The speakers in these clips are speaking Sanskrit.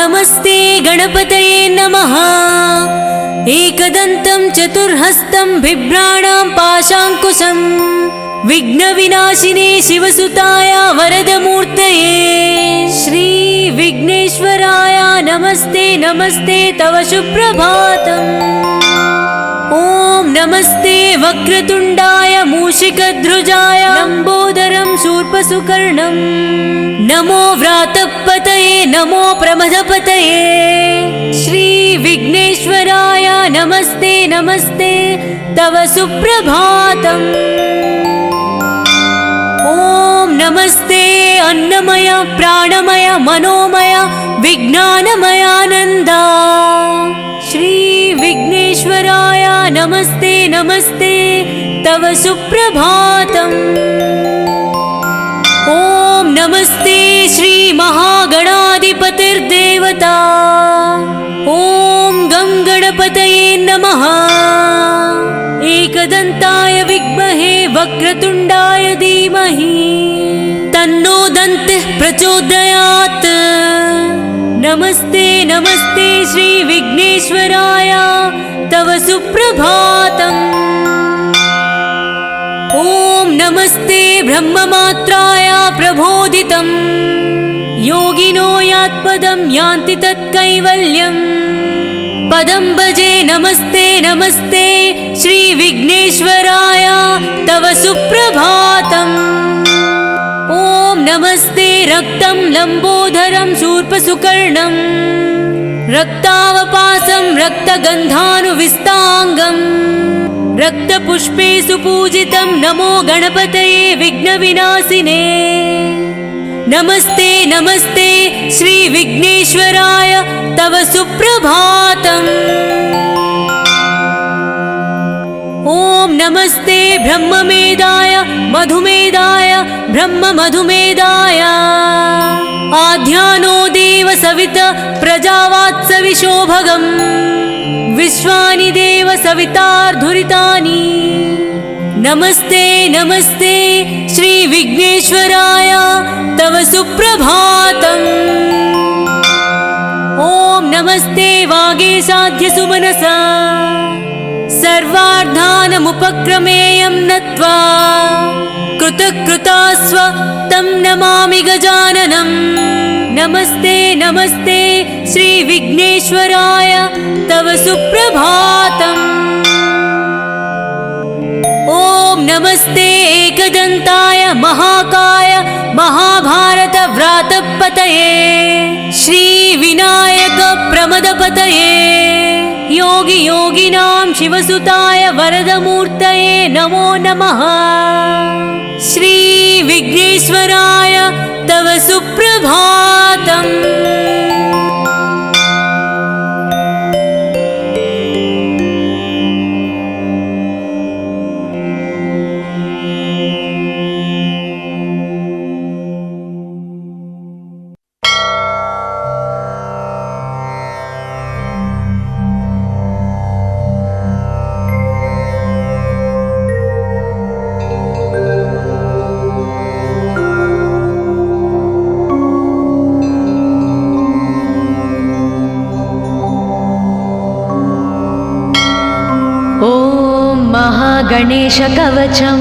नमस्ते गणपतये नमः। एकदन्तं चतुर्हस्तं बिभ्राणां पाशाङ्कुशं विघ्नविनाशिने शिवसुताय वरदमूर्तये श्री विघ्नेश्वराय नमस्ते नमस्ते तव सुप्रभातम्। ॐ नमस्ते वक्रतुण्डाय मूषिकध्वजाय लम्बोदरं शूर्पसुकर्णं नमो व्रातपतये नमो प्रमदपतये श्री विघ्नेश्वराय नमस्ते नमस्ते तव सुप्रभातम्। ॐ नमस्ते अन्नमय प्राणमय मनोमय विज्ञानमयानन्दा श्री विघ्नेश्वराय नमस्ते नमस्ते तव सुप्रभातम्। ॐ नमस्ते श्री महागणाधिपतिर्देवता ॐ गं गणपतये नमः। एकदन्ताय विद्महे वक्रतुण्डाय धीमहि तन्नो दन्तिः प्रचोदयात्। नमस्ते नमस्ते श्री विघ्नेश्वराय तव सुप्रभातम्। ॐ नमस्ते ब्रह्ममात्राय प्रबोधितं योगिनो यात्पदं यान्ति तत्कैवल्यम् पदं भजे। नमस्ते नमस्ते श्री विघ्नेश्वराय तव सुप्रभातम्। ॐ नमस्ते रक्तं लम्बोदरं शूर्पसुकर्णं रक्तावपासं रक्तगन्धानुविस्ताङ्गं रक्तपुष्पे सुपूजितं नमो गणपतये विघ्नविनाशिने। नमस्ते नमस्ते श्री विघ्नेश्वराय तव सुप्रभातम्। ॐ नमस्ते ब्रह्ममेधाय मधुमेधाय ब्रह्ममधुमेधाय आध्यानो देव सविता प्रजावात्सविशोभगम् विश्वानि देव सवितार्धुरितानि। नमस्ते नमस्ते श्री विघ्नेश्वराय तव सुप्रभातम्। ॐ नमस्ते वागीशाद्यसुमनसा सर्वार्थानमुपक्रमेयं नत्वा कृतकृतास्व तं नमामि गजाननं। नमस्ते नमस्ते श्री विघ्नेश्वराय तव सुप्रभातम्। ॐ नमस्ते एकदन्ताय महाकाय महाभारत व्रातपतये श्री विनायक प्रमदपतये योगी योगिनां शिवसुताय वरदमूर्तये नमो नमः। श्री विघ्नेश्वराय तव सुप्रभातम्। गणेशकवचं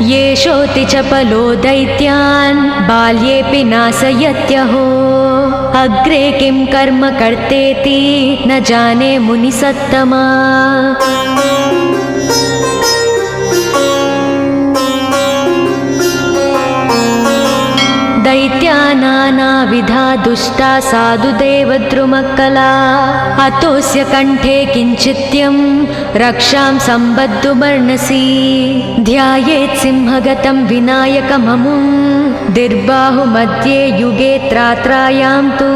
येषोऽति चपलो दैत्यान् बाल्येऽपि नाशयत्यहो अग्रे किं कर्म कर्तेति न जाने मुनिसत्तमा। दैत्या नानाविधा दुष्टा साधुदेवद्रुमक्कला अतोऽस्य कण्ठे किञ्चित्यं रक्षां सम्बद्धुमर्णसि ध्यायेत् सिंहगतं विनायकममुं दिर्बाहुमध्ये युगे त्रात्रायां तु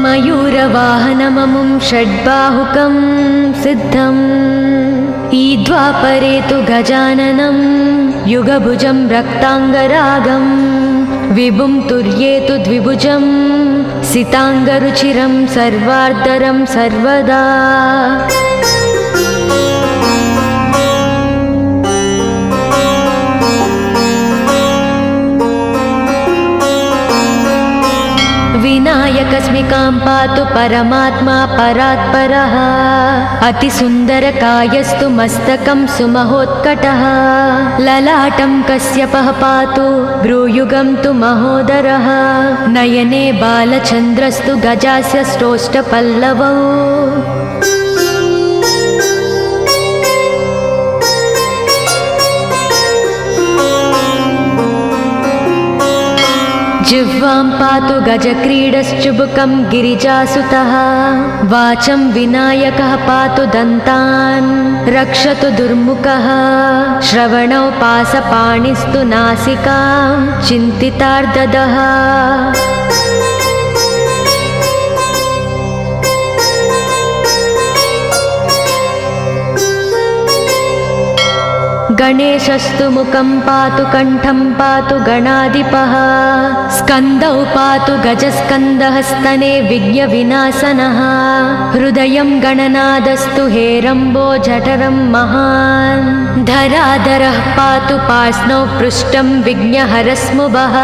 मयूरवाहनममुं षड्बाहुकं सिद्धम् ईद्वापरे तु गजाननं युगभुजं रक्ताङ्गरागं विभुं तुर्येतु द्विभुजं सिताङ्गरुचिरं सर्वार्धरं सर्वदा। पातु परमात्मा परात्परः अतिसुन्दरकायस्तु मस्तकं सुमहोत्कटः ललाटं कश्यपः पातु भ्रूयुगं तु महोदरः नयने बालचन्द्रस्तु गजास्य श्रोष्ठपल्लवौ जिह्वां पातु गजक्रीडश्चुबुकं गिरिजासुतः वाचं विनायकः पातु दन्तान् रक्षतु दुर्मुखः श्रवणौ पासपाणिस्तु नासिकां चिन्तितार्ददः गणेशस्तु मुखं पातु कण्ठं पातु गणाधिपः स्कन्दौ पातु गजस्कन्दः स्तने विघ्नविनाशनः हृदयं गणनादस्तु हेरम्बो जठरं महान् धराधरः पातु पार्ष्णौ पृष्ठं विघ्नहरस्मुभः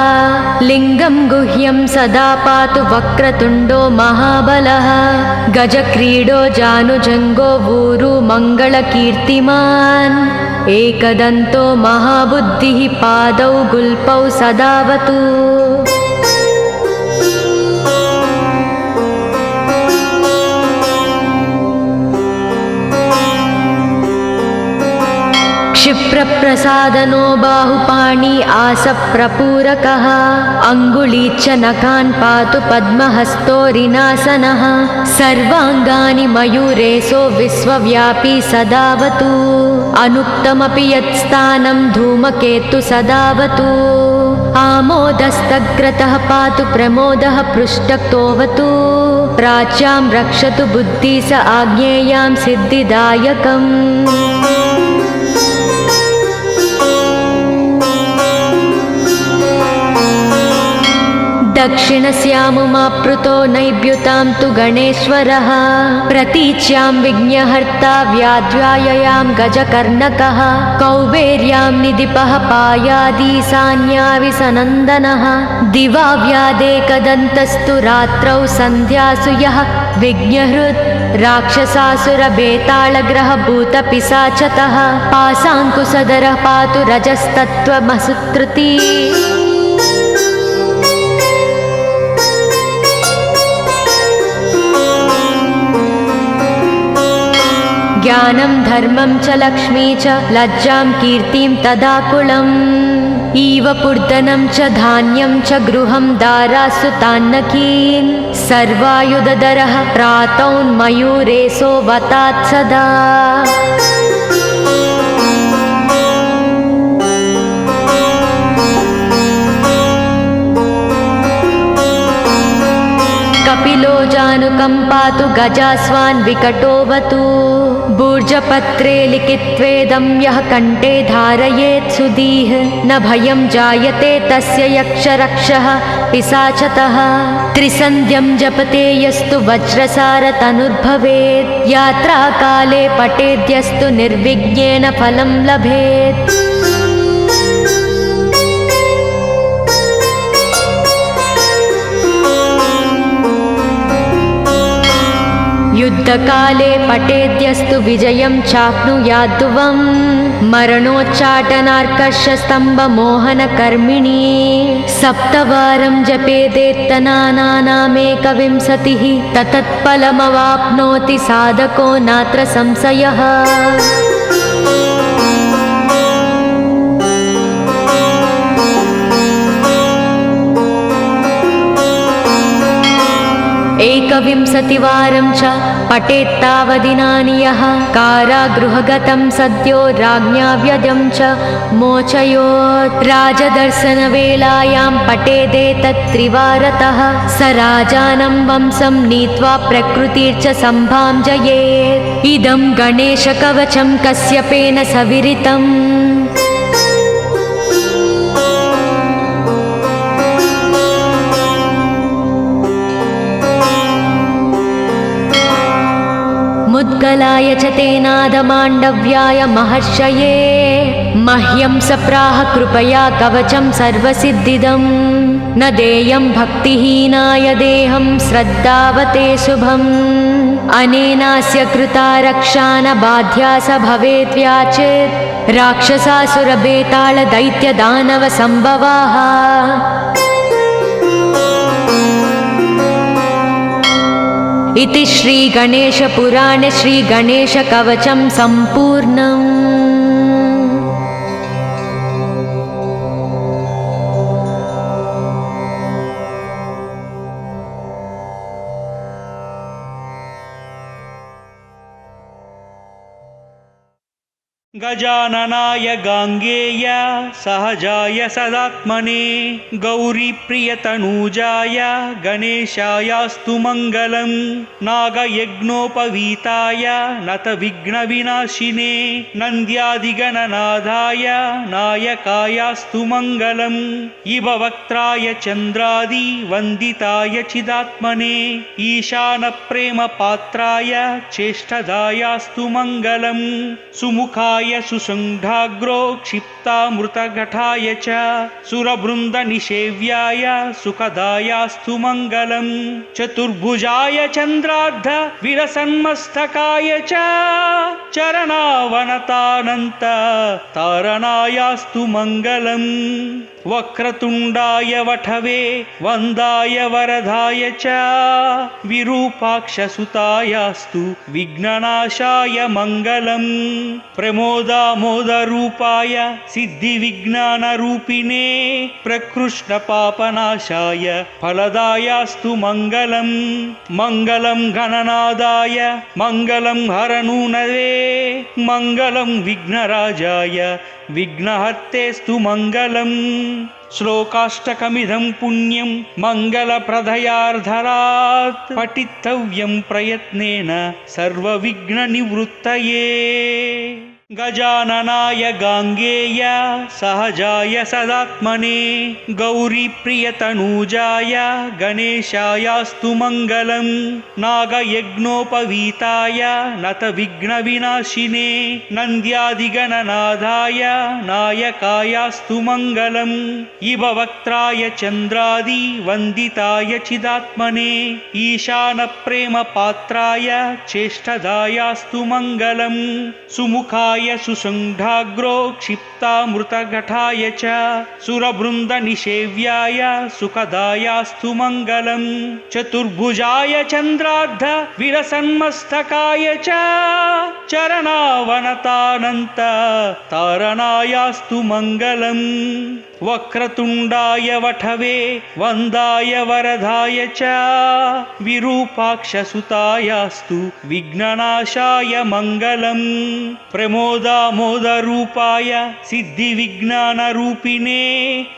लिङ्गं गुह्यं सदा पातु वक्रतुण्डो महाबलः गजक्रीडो जानुजङ्गो ऊरु मङ्गलकीर्तिमान् एकदन्तो महाबुद्धिः पादौ गुल्पौ सदावतु क्षिप्रप्रसादनो बाहुपाणि आसप्रपूरकः अङ्गुली च नखान् पातु पद्महस्तोरिनासनः सर्वाङ्गानि मयूरेशो विश्वव्यापी सदावतु अनुक्तमपि यत्स्थानं धूमकेतु सदावतु आमोदस्तग्रतः पातु प्रमोदः पृष्ठक्तोऽवतु प्राच्यां रक्षतु बुद्धि स आज्ञेयां सिद्धिदायकम् दक्षिणस्यामुमाप्लुतो नैव्युतां तु गणेश्वरः प्रतीच्यां विघ्नहर्ता व्याध्याययां गजकर्णकः कौबेर्यां निधिपः पायादीशान्याविसनन्दनः दिवा व्यादेकदन्तस्तु रात्रौ सन्ध्यासु यः विघ्नहृत् राक्षसासुरभेताళग्रहभूतपिशाचतः पाशाङ्कुशधरः पातु रजस्तत्त्वमसुत्रुती ज्ञानं धर्मं च लक्ष्मी च लज्जां कीर्तिं तदाकुलम् इव पूर्धनं च धान्यं च गृहं दारासु तान्नकीन् सर्वायुधधरः प्रातौन्मयूरेशो वतात् सदा कपिलो जानुकं पातु गजास्वान् विकटोऽवतु भूर्जपत्रे लिखित्वेदं यः कण्ठे धारयेत् सुधीः न भयं जायते तस्य यक्षरक्षः पिशाचतः त्रिसन्ध्यं जपते यस्तु वज्रसारतनुर्भवेत् यात्राकाले पठेद्यस्तु निर्विघ्नेन फलं लभेत् युद्धकाले पठेद्यस्तु विजयं चाप्नुयाद्ध्रुवम् मरणोच्चाटनार्कर्षस्तम्भमोहनकर्मिणी सप्तवारं जपेदेत्तनानामेकविंशतिः ततत्फलमवाप्नोति साधको नात्र संशयः एकविंशतिवारं च पठेत्तावदिनानि यः कारागृहगतं सद्यो राज्ञा व्यजं च मोचयोत् राजदर्शनवेलायां पठेदेतत्त्रिवारतः स राजानं वंशं नीत्वा प्रकृतिर्च सम्भां जयेत् इदं गणेशकवचं कश्यपेन सविरितम् मुद्गलाय च तेनादमाण्डव्याय महर्षये मह्यं सप्राह कृपया कवचं सर्वसिद्धिदम् न देयं भक्तिहीनाय देहं श्रद्धावते शुभम् अनेनास्य कृता रक्षा न बाध्या स भवेद्व्याचेत् राक्षसासुरबेतालदैत्यदानवसम्भवाः। इति श्रीगणेशपुराणे श्रीगणेशकवचं सम्पूर्णम्। गजाननाय गाङ्गेय सहजाय सदात्मने गौरीप्रियतनूजाय गणेशायास्तु मङ्गलम् नागयज्ञोपवीताय नतविघ्नविनाशिने नन्द्यादिगणनाथाय नायकायास्तु मङ्गलम् इव वक्त्राय चन्द्रादि वन्दिताय चिदात्मने ईशानप्रेमपात्राय चेष्टदायास्तु मङ्गलम् सुमुखाय सुसङ्घाग्रो क्षिप्तामृतघटाय च सुरवृन्दनिषेव्याय सुखदायास्तु मङ्गलम् चतुर्भुजाय चन्द्रार्ध विरसन्मस्तकाय च चरणावनतानन्त तारणायास्तु मङ्गलम् वक्रतुण्डाय वठवे वन्दाय वरदाय च विरूपाक्षसुतायास्तु विघ्ननाशाय मङ्गलम् प्रमोदामोदरूपाय सिद्धिविज्ञानरूपिणे प्रकृष्णपापनाशाय फलदायास्तु मङ्गलम् मङ्गलं गणनादाय मङ्गलं हरनूनवे मङ्गलं विघ्नराजाय विघ्नहर्तेस्तु मङ्गलम् श्लोकाष्टकमिदं पुण्यं मङ्गलप्रदयार्धरात् पठितव्यं प्रयत्नेन सर्वविघ्ननिवृत्तये। गजाननाय गाङ्गेय सहजाय सदात्मने गौरीप्रियतनूजाय गणेशायास्तु मङ्गलम् नागयज्ञोपवीताय नतविघ्नविनाशिने नन्द्यादिगणनाथाय नायकायास्तु मङ्गलम् इव वक्त्राय चन्द्रादि वन्दिताय चिदात्मने ईशानप्रेमपात्राय चेष्टदायास्तु मङ्गलम् सुमुखाय सुसङ्घाग्रो क्षिप्तामृतघटाय च सुरवृन्दनिषेव्याय सुखदायास्तु मङ्गलम् चतुर्भुजाय चन्द्रार्ध विरसन्मस्तकाय च चरणावनतानन्त तारणायास्तु मङ्गलम् वक्रतुण्डाय वठवे वन्दाय वरदाय च विरूपाक्षसुतायास्तु विघ्ननाशाय मङ्गलम् प्रमोदामोदरूपाय सिद्धिविज्ञानरूपिणे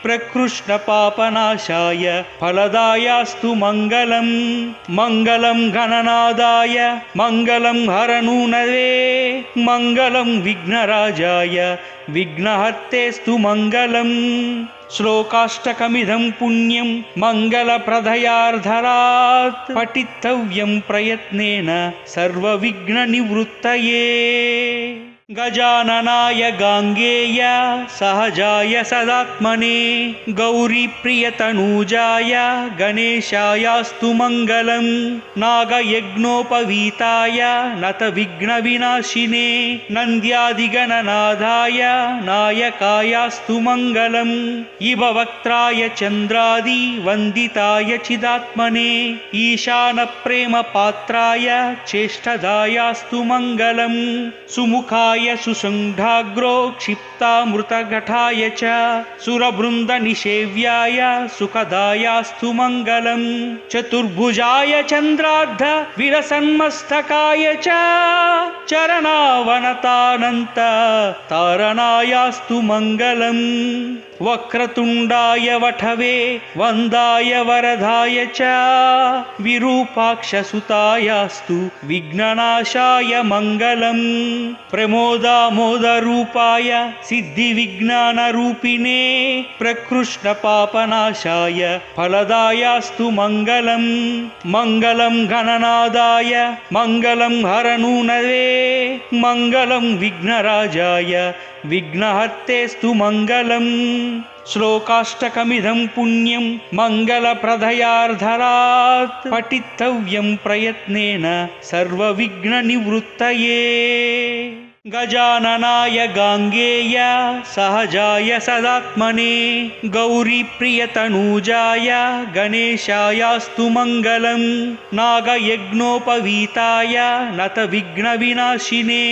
प्रकृष्णपापनाशाय फलदायास्तु मङ्गलम् मङ्गलं गणनादाय मङ्गलं हरनूनवे मङ्गलं विघ्नराजाय विघ्नहर्तेस्तु मङ्गलम् श्लोकाष्टकमिदं पुण्यं मङ्गलप्रदयार्धरात् पठितव्यं प्रयत्नेन सर्वविघ्ननिवृत्तये। गजाननाय गाङ्गेय सहजाय सदात्मने गौरीप्रियतनूजाय गणेशायास्तु मङ्गलम् नागयज्ञोपवीताय नतविघ्नविनाशिने नन्द्यादिगणनाथाय नायकायास्तु मङ्गलम् इव वक्त्राय चन्द्रादि वन्दिताय चिदात्मने ईशानप्रेमपात्राय चेष्टदायास्तु मङ्गलम् सुमुखाय सुसङ्घाग्रो क्षिप्तामृतघटाय च सुरवृन्दनिषेव्याय सुखदायास्तु मङ्गलम् चतुर्भुजाय चन्द्रार्ध विरसन्मस्तकाय च चरणावनतानन्त तारणायास्तु मङ्गलम् वक्रतुण्डाय वठवे वन्दाय वरदाय च विरूपाक्षसुतायास्तु विघ्ननाशाय मङ्गलम् प्रमोद प्रमोदामोदरूपाय सिद्धिविज्ञानरूपिणे प्रकृष्टपापनाशाय फलदायास्तु मङ्गलम् मङ्गलं गणनादाय मङ्गलं हरनूनवे मङ्गलं विघ्नराजाय विघ्नहर्तेस्तु मङ्गलम् श्लोकाष्टकमिदं पुण्यं मङ्गलप्रदयार्धरात् पठितव्यं प्रयत्नेन सर्वविघ्ननिवृत्तये गजाननाय गाङ्गेय सहजाय सदात्मने गौरीप्रियतनूजाय गणेशायास्तु मङ्गलम् नागयज्ञोपवीताय नतविघ्नविनाशिने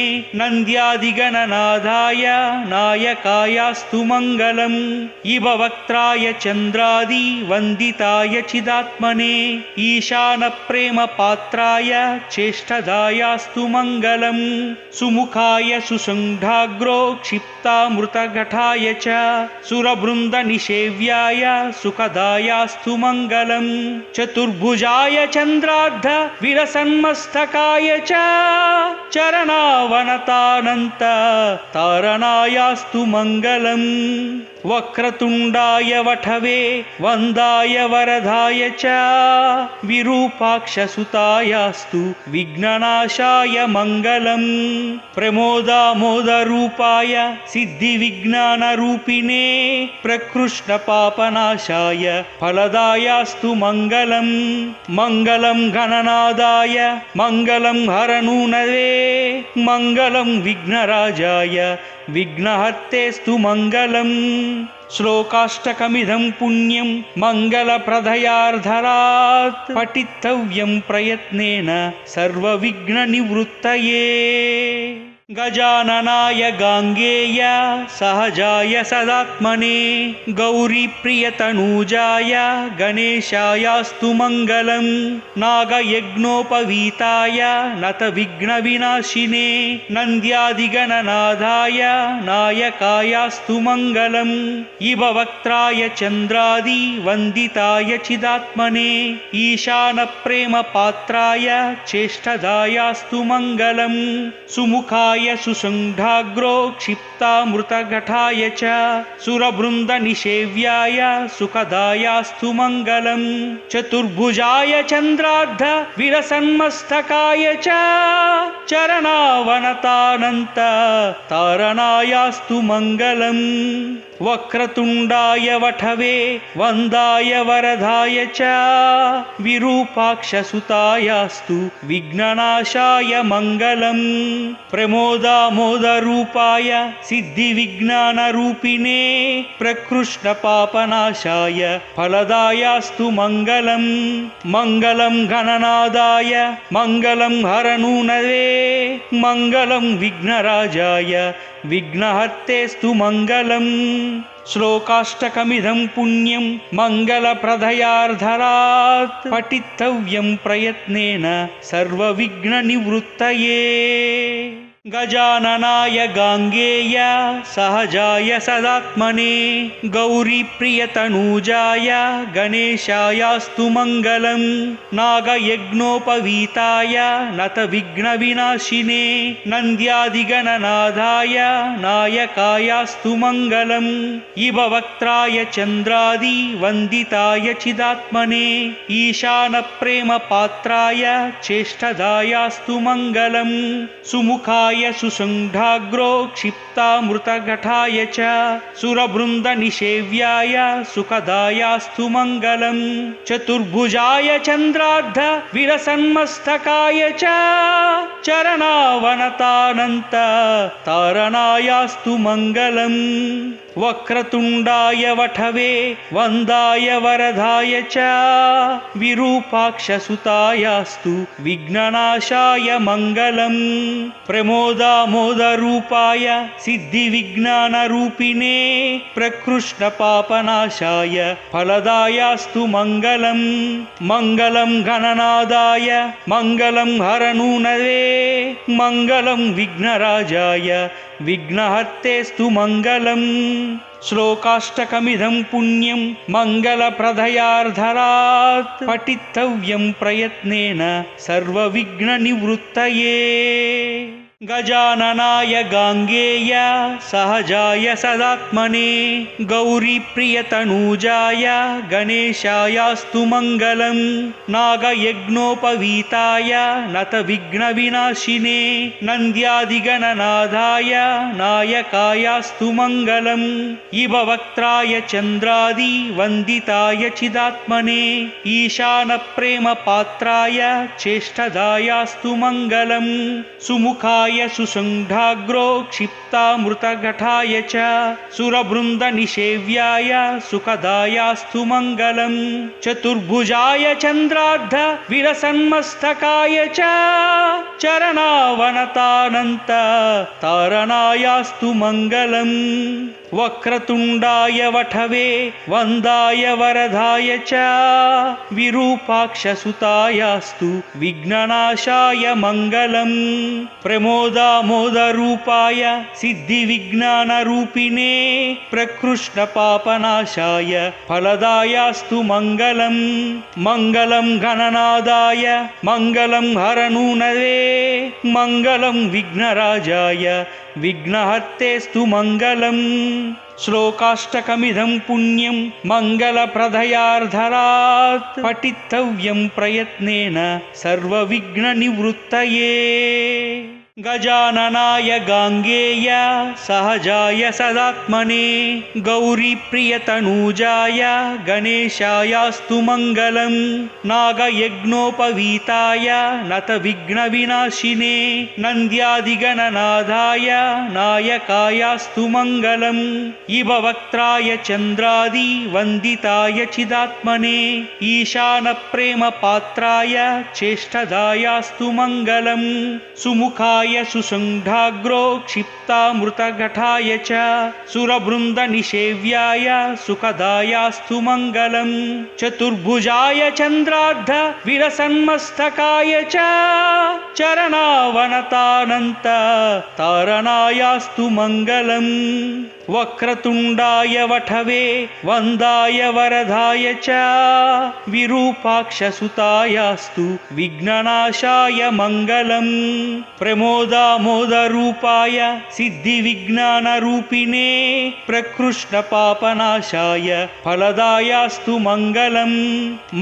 नन्द्यादिगणनाथाय नायकायास्तु मङ्गलम् इभवक्त्राय चन्द्रादि वन्दिताय चिदात्मने ईशानप्रेमपात्राय चेष्टदायास्तु मङ्गलम् सुमुखाय सुषुण्डाग्रो क्षिप्तामृतघटाय च सुरवृन्दनिषेव्याय सुखदायास्तु मङ्गलम् चतुर्भुजाय चन्द्रार्ध विलसन्मस्तकाय च चरणावनतानन्त तारणायास्तु मङ्गलम् वक्रतुण्डाय वठवे वन्दाय वरदाय च विरूपाक्षसुतायास्तु विघ्ननाशाय मङ्गलम् प्रमोदामोदरूपाय सिद्धिविज्ञानरूपिणे प्रकृष्टपापनाशाय फलदायास्तु मङ्गलम् मङ्गलं गणनादाय मङ्गलं हरनूनवे मङ्गलं विघ्नराजाय विघ्नहर्तेस्तु मङ्गलम् श्लोकाष्टकमिदं पुण्यं मङ्गलप्रदयार्धरात् पठितव्यं प्रयत्नेन सर्वविघ्ननिवृत्तये गजाननाय गाङ्गेय सहजाय सदात्मने गौरीप्रियतनूजाय गणेशायास्तु मङ्गलम् नागयज्ञोपवीताय नतविघ्नविनाशिने नन्द्यादिगणनाथाय नायकायास्तु मङ्गलम् इभवक्त्राय चन्द्रादि वन्दिताय चिदात्मने ईशानप्रेमपात्राय चेष्टदायास्तु मङ्गलम् सुमुखाय सुषुण्डाग्रो क्षिप्तामृतघटाय च सुरवृन्दनिषेव्याय सुखदायास्तु मङ्गलम् चतुर्भुजाय चन्द्रार्ध विलसन्मस्तकाय च चरणावनतानन्त तारणायास्तु मङ्गलम् वक्रतुण्डाय वठवे वन्दाय वरदाय च विरूपाक्षसुतायास्तु विघ्ननाशाय मङ्गलम् प्रमोदामोदरूपाय सिद्धिविज्ञानरूपिणे प्रकृष्टपापनाशाय फलदायास्तु मङ्गलम् मङ्गलं गणनादाय मङ्गलं हरनूनवे मङ्गलं विघ्नराजाय विघ्नहर्तेस्तु मङ्गलम् श्लोकाष्टकमिदं पुण्यं मङ्गलप्रदयार्धरात् पठितव्यं प्रयत्नेन सर्वविघ्ननिवृत्तये गजाननाय गाङ्गेय सहजाय सदात्मने गौरीप्रियतनूजाय गणेशायास्तु मङ्गलम् नागयज्ञोपवीताय नतविघ्नविनाशिने नन्द्यादिगणनाथाय नायकायास्तु मङ्गलम् इभवक्त्राय चन्द्रादि वन्दिताय चिदात्मने ईशानप्रेमपात्राय चेष्टदायास्तु मङ्गलम् सुमुखाय सुषुण्डाग्रो क्षिप्तामृतघटाय च सुरवृन्दनिषेव्याय सुखदायास्तु मङ्गलम् चतुर्भुजाय चन्द्रार्ध विलसन्मस्तकाय च चरणावनतानन्त तारणायास्तु मङ्गलम् वक्रतुण्डाय वठवे वन्दाय वरदाय च विरूपाक्षसुतायास्तु विघ्ननाशाय मङ्गलम् प्रमोदामोदरूपाय सिद्धिविज्ञानरूपिणे प्रकृष्टपापनाशाय फलदायास्तु मङ्गलम् मङ्गलं गणनादाय मङ्गलं हरनूनवे मङ्गलं विघ्नराजाय विघ्नहर्तेस्तु मङ्गलम् श्लोकाष्टकमिदं पुण्यं मङ्गलप्रदयार्धरात् पठितव्यं प्रयत्नेन सर्वविघ्ननिवृत्तये गजाननाय गाङ्गेय सहजाय सदात्मने गौरीप्रियतनूजाय गणेशायास्तु मङ्गलम् नागयज्ञोपवीताय नतविघ्नविनाशिने नन्द्यादिगणनाथाय नायकायास्तु मङ्गलम् इववक्त्राय चन्द्रादि वन्दिताय चिदात्मने ईशानप्रेमपात्राय चेष्टदायास्तु मङ्गलम् सुमुखाय सुसङ्घाग्रो क्षिप्तामृतघटाय च सुरवृन्दनिषेव्याय सुखदायास्तु मङ्गलम् चतुर्भुजाय चन्द्रार्ध विलसन्मस्तकाय च चरणावनतानन्त तारणायास्तु मङ्गलम् वक्रतुण्डाय वठवे वन्दाय वरदाय च विरूपाक्षसुतायास्तु विघ्ननाशाय मङ्गलम् प्रमोदामोदरूपाय सिद्धिविज्ञानरूपिणे प्रकृष्णपापनाशाय फलदायास्तु मङ्गलम् मङ्गलं गणनादाय मङ्गलं हरनूनवे मङ्गलं विघ्नराजाय विघ्नहर्तेस्तु मङ्गलम् श्लोकाष्टकमिदं पुण्यं मङ्गलप्रदयार्धरात् पठितव्यं प्रयत्नेन सर्वविघ्ननिवृत्तये गजाननाय गाङ्गेय सहजाय सदात्मने गौरीप्रियतनूजाय गणेशायास्तु मङ्गलम् नागयज्ञोपवीताय नतविघ्नविनाशिने नन्द्यादिगणनाथाय नायकायास्तु मङ्गलम् इववक्त्राय चन्द्रादि वन्दिताय चिदात्मने ईशानप्रेमपात्राय चेष्टदायास्तु मङ्गलम् सुमुखाय सुसङ्घाग्रो क्षिप्तामृतघटाय च सुरवृन्दनिषेव्याय सुखदायास्तु मङ्गलम् चतुर्भुजाय चन्द्रार्ध विलसन्मस्तकाय च चरणावनतानन्त तारणायास्तु मङ्गलम् वक्रतुण्डाय वठवे वन्दाय वरदाय च विरूपाक्षसुतायास्तु विघ्ननाशाय मङ्गलम् प्रमोदामोदरूपाय सिद्धिविज्ञानरूपिणे प्रकृष्णपापनाशाय फलदायास्तु मङ्गलम्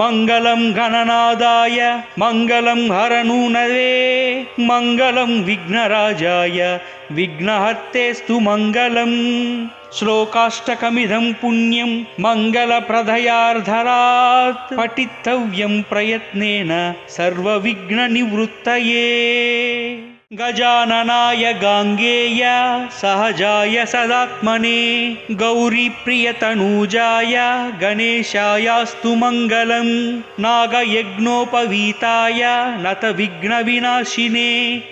मङ्गलं गणनादाय मङ्गलं हरनूनवे मङ्गलं विघ्नराजाय विघ्नहर्तेस्तु मङ्गलम् श्लोकाष्टकमिदं पुण्यं मङ्गलप्रदयार्धरात् पठितव्यं प्रयत्नेन सर्वविघ्ननिवृत्तये गजाननाय गाङ्गेय सहजाय सदात्मने गौरीप्रियतनूजाय गणेशायास्तु मङ्गलम् नागयज्ञोपवीताय नतविघ्नविनाशिने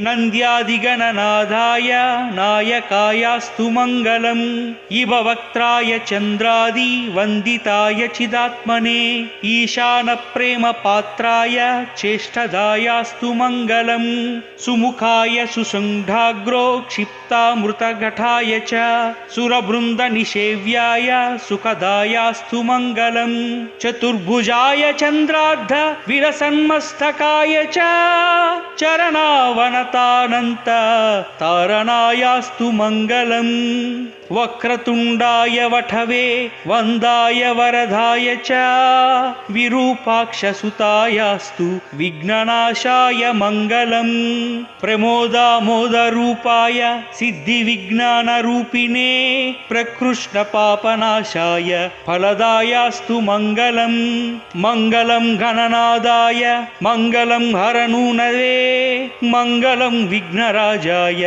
नन्द्यादिगणनाथाय नायकायास्तु मङ्गलम् इववक्त्राय चन्द्रादि वन्दिताय चिदात्मने ईशानप्रेमपात्राय चेष्टदायास्तु मङ्गलम् सुमुखाय सुसङ्घाग्रो क्षिप्तामृतघटाय च सुरवृन्दनिषेव्याय सुखदायास्तु मङ्गलम् चतुर्भुजाय चन्द्रार्ध विलसन्मस्तकाय च चरणावनतानन्त तारणायास्तु मङ्गलम् वक्रतुण्डाय वठवे वन्दाय वरदाय च विरूपाक्षसुतायास्तु विघ्ननाशाय मङ्गलम् प्रमोदामोदरूपाय सिद्धिविज्ञानरूपिणे प्रकृष्णपापनाशाय फलदायास्तु मङ्गलम् मङ्गलं गणनादाय मङ्गलं हरनूनवे मङ्गलं विघ्नराजाय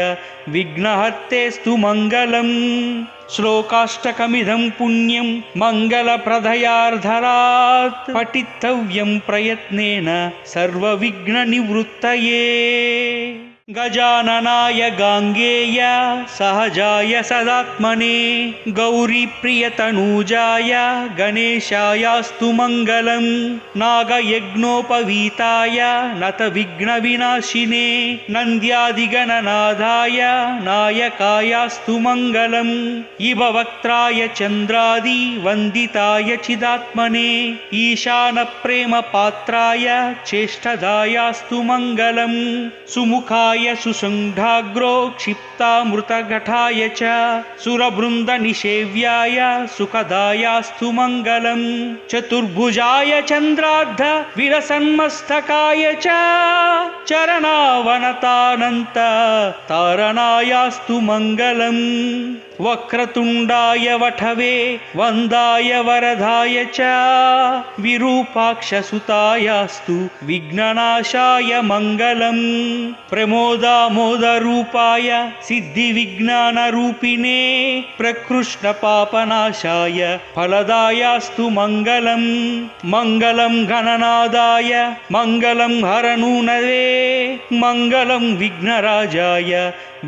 विघ्नहर्तेस्तु मङ्गलम् श्लोकाष्टकमिदं पुण्यं मङ्गलप्रदयार्धरात् पठितव्यं प्रयत्नेन सर्वविघ्ननिवृत्तये गजाननाय गाङ्गेय सहजाय सदात्मने गौरीप्रियतनूजाय गणेशायास्तु मङ्गलम् नागयज्ञोपवीताय नतविघ्नविनाशिने नन्द्यादिगणनाथाय नायकायास्तु मङ्गलम् इववक्त्राय चन्द्रादि वन्दिताय चिदात्मने ईशानप्रेमपात्राय चेष्टदायास्तु मङ्गलम् सुमुखाय सुमुखाय सुसङ्घाग्रो क्षिप्तामृतघटाय च सुरवृन्दनिषेव्याय सुखदायास्तु मङ्गलम् चतुर्भुजाय चन्द्रार्ध विरसन्मस्तकाय च चरणावनतानन्त तारणायास्तु मङ्गलम् वक्रतुण्डाय वठवे वन्दाय वरदाय च विरूपाक्षसुतायास्तु विघ्ननाशाय मङ्गलम् प्रमोदामोदरूपाय सिद्धिविज्ञानरूपिणे प्रकृष्णपापनाशाय फलदायास्तु मङ्गलम् मङ्गलं गणनादाय मङ्गलं हरनूनवे मङ्गलं विघ्नराजाय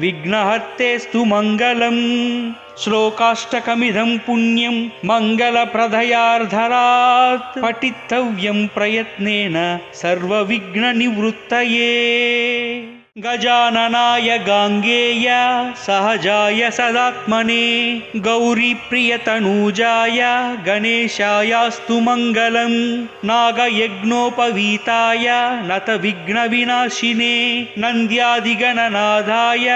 विघ्नहर्तेस्तु मङ्गलम् श्लोकाष्टकमिदं पुण्यं मङ्गलप्रदयार्धरात् पठितव्यं प्रयत्नेन सर्वविघ्ननिवृत्तये गजाननाय गाङ्गेय सहजाय सदात्मने गौरीप्रियतनूजाय गणेशायास्तु मङ्गलम् नागयज्ञोपवीताय नतविघ्नविनाशिने नन्द्यादिगणनाथाय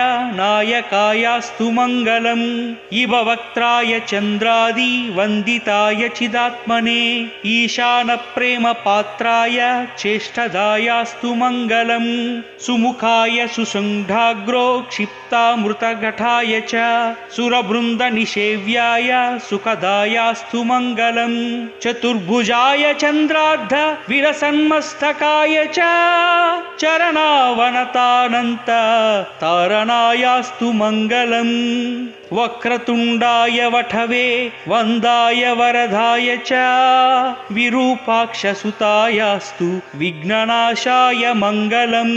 नायकायास्तु मङ्गलम् इव वक्त्राय चन्द्रादि वन्दिताय चिदात्मने ईशानप्रेमपात्राय चेष्टदायास्तु मङ्गलम् सुमुखाय सुसङ्घाग्रो क्षिप्तामृतघटाय च सुरवृन्दनिषेव्याय सुखदायास्तु मङ्गलम् चतुर्भुजाय चन्द्रार्ध विरसन्मस्तकाय च चरणावनतानन्त तारणायास्तु मङ्गलम् वक्रतुण्डाय वठवे वन्दाय वरदाय च विरूपाक्षसुतायास्तु विघ्ननाशाय मङ्गलम्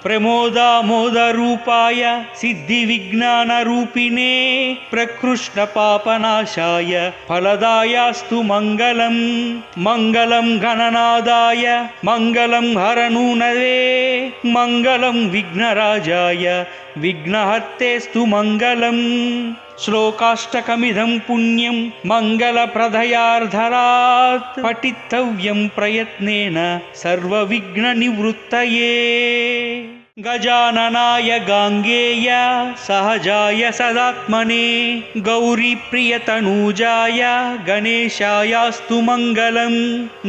प्रमोदामोदरूपाय सिद्धिविज्ञानरूपिणे प्रकृष्णपापनाशाय फलदायास्तु मङ्गलम् मङ्गलं गणनादाय मङ्गलं हरनूनवे मङ्गलं विघ्नराजाय विघ्नहर्तेस्तु मङ्गलम् श्लोकाष्टकमिदं पुण्यं मङ्गलप्रदयार्धरात् पठितव्यं प्रयत्नेन सर्वविघ्ननिवृत्तये गजाननाय गाङ्गेय सहजाय सदात्मने गौरीप्रियतनूजाय गणेशायास्तु मङ्गलम्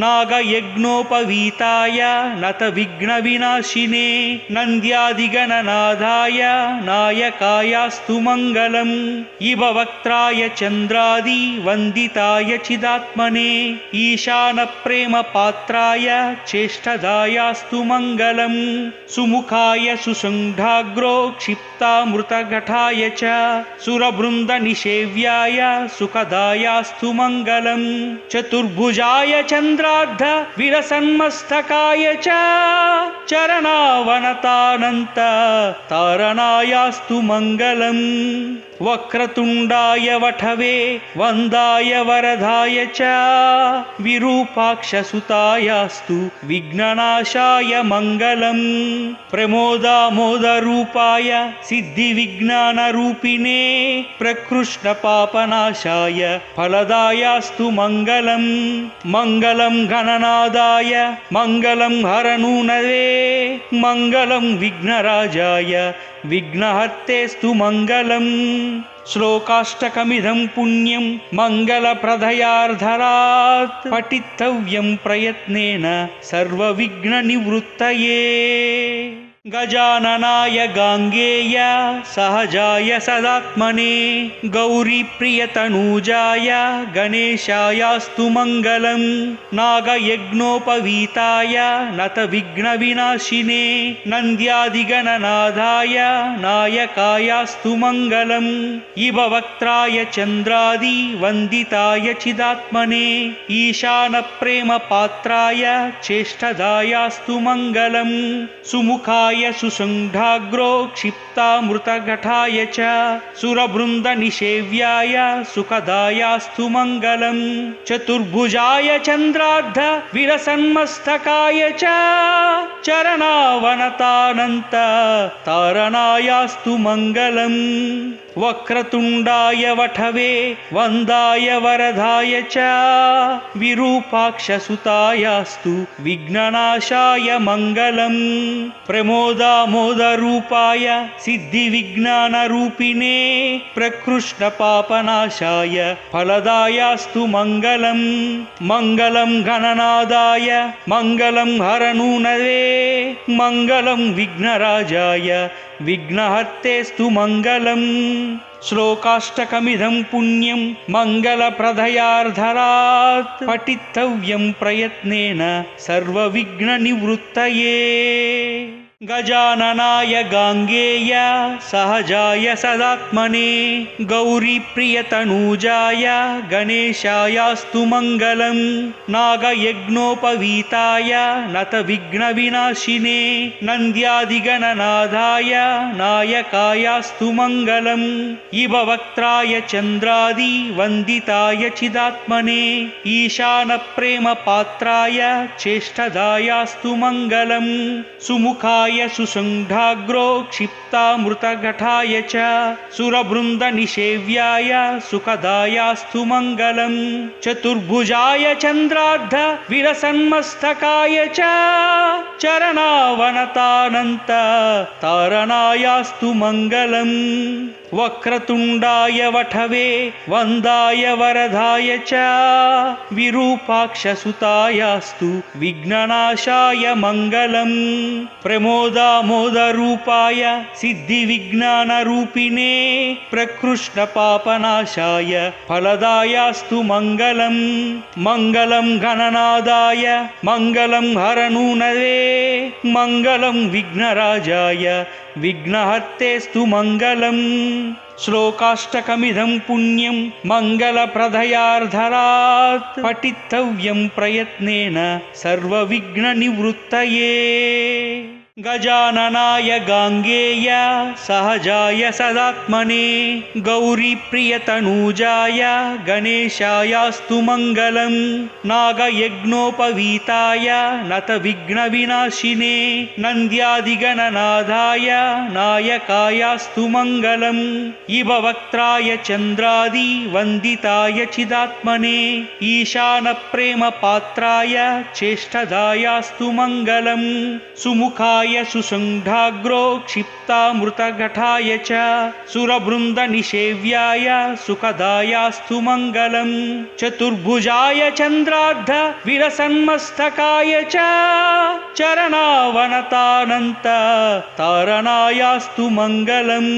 नागयज्ञोपवीताय नतविघ्नविनाशिने नन्द्यादिगणनाथाय नायकायास्तु मङ्गलम् इव वक्त्राय चन्द्रादि वन्दिताय चिदात्मने ईशानप्रेमपात्राय चेष्टदायास्तु मङ्गलम् सुमुखाय सुसङ्घाग्रो क्षिप्तामृतघटाय च सुरवृन्दनिषेव्याय सुखदायास्तु मङ्गलम् चतुर्भुजाय चन्द्रार्ध विरसन्मस्तकाय च चरणावनतानन्त तारणायास्तु मङ्गलम् वक्रतुण्डाय वठवे वन्दाय वरदाय च विरूपाक्षसुतायास्तु विघ्ननाशाय मङ्गलम् प्रमोदामोदरूपाय सिद्धिविज्ञानरूपिणे प्रकृष्णपापनाशाय फलदायास्तु मङ्गलम् मङ्गलं गणनादाय मङ्गलं हरनूनवे मङ्गलं विघ्नराजाय विघ्नहर्तेस्तु मङ्गलम् श्लोकाष्टकमिदं पुण्यं मङ्गलप्रदयार्धरात् पठितव्यं प्रयत्नेन सर्वविघ्ननिवृत्तये गजाननाय गाङ्गेय सहजाय सदात्मने गौरीप्रियतनूजाय गणेशायास्तु मङ्गलम् नागयज्ञोपवीताय नतविघ्नविनाशिने नन्द्यादिगणनाथाय नायकायास्तु मङ्गलम् इव वक्त्राय चन्द्रादि वन्दिताय चिदात्मने ईशानप्रेमपात्राय चेष्टदायास्तु मङ्गलम् सुमुखाय सुसङ्घाग्रो क्षिप्तामृतघटाय च सुरवृन्दनिषेव्याय सुखदायास्तु मङ्गलम् चतुर्भुजाय चन्द्रार्ध विरसन्मस्तकाय च चरणावनतानन्त तारणायास्तु मङ्गलम् वक्रतुण्डाय वठवे वन्दाय वरदाय च विरूपाक्षसुतायास्तु विघ्ननाशाय मङ्गलम् प्रमो प्रमोदामोदरूपाय सिद्धिविज्ञानरूपिणे प्रकृष्टपापनाशाय फलदायास्तु मङ्गलम् मङ्गलं गणनादाय मङ्गलं हरनूनवे मङ्गलं विघ्नराजाय विघ्नहर्तेस्तु मङ्गलम् श्लोकाष्टकमिदं पुण्यं मङ्गलप्रदयार्धरात् पठितव्यं प्रयत्नेन सर्वविघ्ननिवृत्तये गजाननाय गाङ्गेय सहजाय सदात्मने गौरीप्रियतनूजाय गणेशायास्तु मङ्गलं नागयज्ञोपवीताय नतविघ्नविनाशिने नन्द्यादिगणनाथाय नायकायास्तु मङ्गलम् इभवक्त्राय चन्द्रादिवन्दिताय चिदात्मने ईशानप्रेमपात्राय चेष्टदायास्तु मङ्गलम् सुमुखाय सुषुण्डाग्रो क्षिप्तामृतघटाय च सुरवृन्दनिषेव्याय सुखदायास्तु मङ्गलम् चतुर्भुजाय चन्द्रार्ध विरसन्मस्तकाय च चरणावनतानन्त तारणायास्तु मङ्गलम् वक्रतुण्डाय वठवे वन्दाय वरदाय च विरूपाक्षसुतायास्तु विघ्ननाशाय मङ्गलम् प्रमोदामोदरूपाय सिद्धिविज्ञानरूपिणे प्रकृष्टपापनाशाय फलदायास्तु मङ्गलम् मङ्गलं गणनादाय मङ्गलं हरनूनवे मङ्गलं विघ्नराजाय विघ्नहर्तेस्तु मङ्गलम् श्लोकाष्टकमिदं पुण्यं मङ्गलप्रदयार्धरात् पठितव्यं प्रयत्नेन सर्वविघ्ननिवृत्तये गजाननाय गाङ्गेय सहजाय सदात्मने गौरीप्रियतनूजाय गणेशायास्तु मङ्गलं नागयज्ञोपवीताय नतविघ्नविनाशिने नन्द्यादिगणनाथाय नायकायास्तु मङ्गलम् इभवक्त्राय चन्द्रादिवन्दिताय चिदात्मने ईशानप्रेमपात्राय चेष्टदायास्तु मङ्गलम् सुमुखाय सुषुण्डाग्रो क्षिप्तामृतघटाय च सुरवृन्दनिषेव्याय सुखदायास्तु मङ्गलम् चतुर्भुजाय चन्द्रार्ध विरसन्मस्तकाय च चरणावनतानन्त तारणायास्तु मङ्गलम्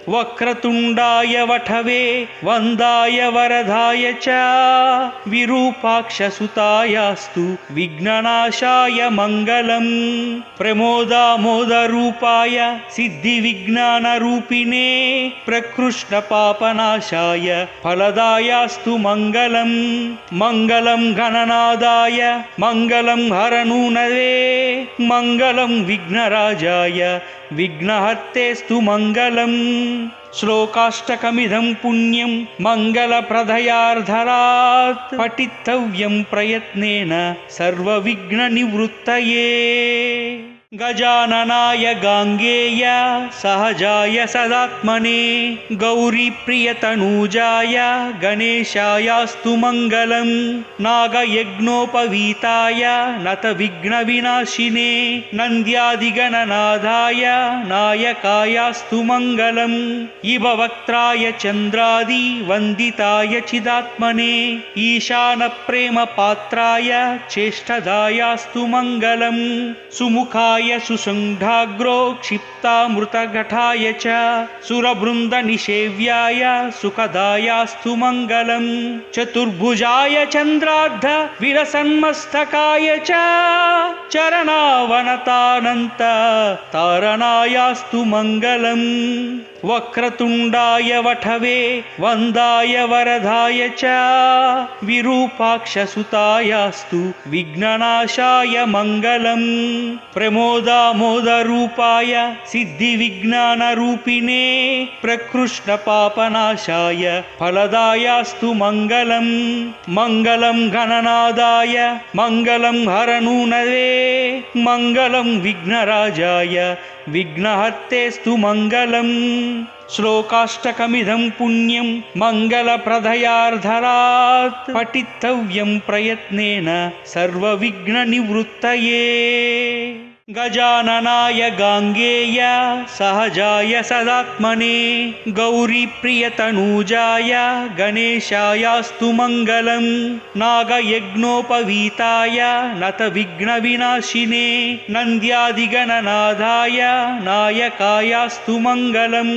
वक्रतुण्डाय वठवे वन्दाय वरदाय च विरूपाक्षसुतायास्तु विघ्ननाशाय मङ्गलम् प्रमोदामोदरूपाय सिद्धिविज्ञानरूपिणे प्रकृष्टपापनाशाय फलदायास्तु मङ्गलम् मङ्गलं गणनादाय मङ्गलं हरनूनवे मङ्गलं विघ्नराजाय विघ्नहर्तेस्तु मङ्गलम् श्लोकाष्टकमिदं पुण्यं मङ्गलप्रदयार्धरात् पठितव्यं प्रयत्नेन सर्वविघ्ननिवृत्तये गजाननाय गाङ्गेय सहजाय सदात्मने गौरीप्रियतनूजाय गणेशायास्तु मङ्गलं नागयज्ञोपवीताय नतविघ्नविनाशिने नन्द्यादिगणनाथाय नायकायास्तु मङ्गलम् इभवक्त्राय चन्द्रादिवन्दिताय चिदात्मने ईशानप्रेमपात्राय चेष्टदायास्तु मङ्गलम् सुमुखाय सुषुण्डाग्रो क्षिप्तामृतघटाय च सुरवृन्दनिषेव्याय सुखदायास्तु मङ्गलम् चतुर्भुजाय चन्द्रार्ध विरसन्मस्तकाय च चरणावनतानन्त तारणायास्तु मङ्गलम् वक्रतुण्डाय वठवे वन्दाय वरदाय च विरूपाक्षसुतायास्तु विघ्ननाशाय मङ्गलम् प्रमोदामोदरूपाय सिद्धिविज्ञानरूपिणे प्रकृष्टपापनाशाय फलदायास्तु मङ्गलम् मङ्गलं गणनादाय मङ्गलं हरनूनवे मङ्गलं विघ्नराजाय विघ्नहर्तेस्तु मङ्गलम् श्लोकाष्टकमिदं पुण्यं मङ्गलप्रदयार्धरात् पठितव्यं प्रयत्नेन सर्वविघ्ननिवृत्तये गजाननाय गाङ्गेय सहजाय सदात्मने गौरीप्रियतनूजाय गणेशायास्तु मङ्गलम् नागयज्ञोपवीताय नतविघ्नविनाशिने नन्द्यादिगणनाथाय नायकायास्तु मङ्गलम्